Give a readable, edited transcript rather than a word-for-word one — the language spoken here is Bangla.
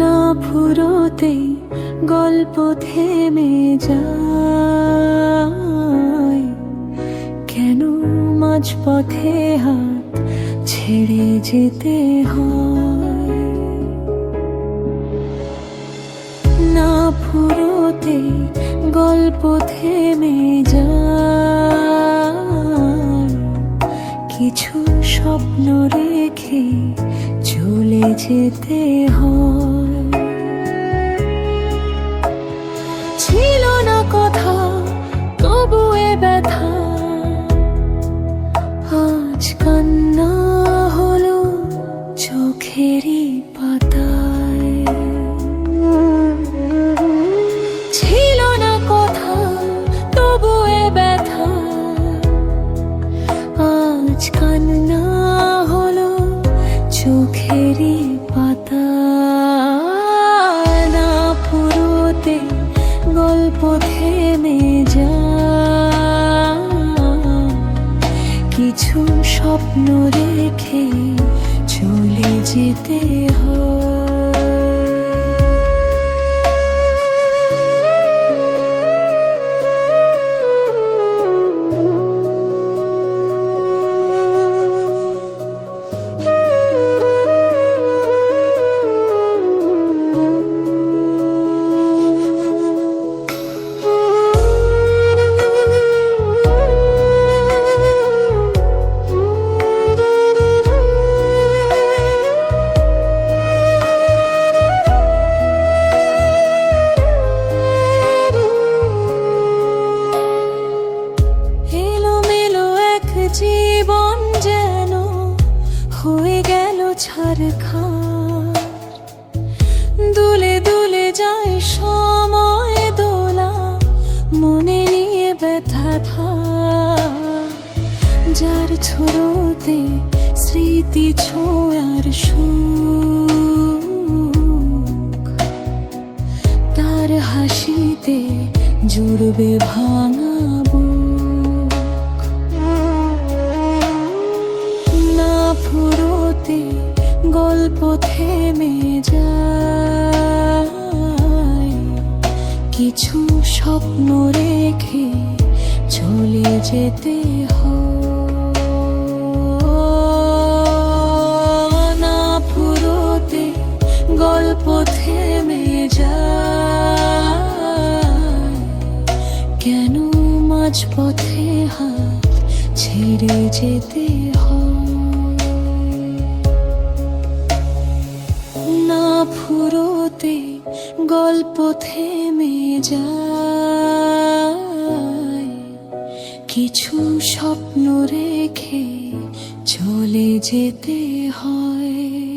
না ফুরোতেই গল্প থেমে যায়, কেন মাঝপথে হাত ছেড়ে যেতে হয়। না ফুরোতেই গল্প থেমে যায়, কিছু স্বপ্ন রেখে চলে যেতে হয়। ছিল না কথা তবু এ ব্যথা, আজ কান্না হলো চোখেরই পাতায়। ছিল না কথা তবু এ ব্যথা, আজ কান্না হলো চোখেরই পাতা। না ফুরোতে গল্প থেমে যায়, কিছু স্বপ্ন রেখে চলে যেতে হয়। জীবন যেন হয়ে গেল ছারখার, দুলে দুলে যায় সময় দোলা, মনে নিয়ে ব্যথা ধার। যার ছোঁয়াতে স্মৃতি ছোঁয়ার সুখ, তার হাসিতে জুড়বে ভাঙা ফুরোতে গল্প থেমে যায়, কিছু স্বপ্ন রেখে চলে যেতে হয়। না ফুরোতে গল্প থেমে যায়, কেন মাঝপথে হাত ছেড়ে যেতে হয়। না ফুরোতে গল্প থেমে যায়, কিছু স্বপ্ন রেখে চলে যেতে হয়।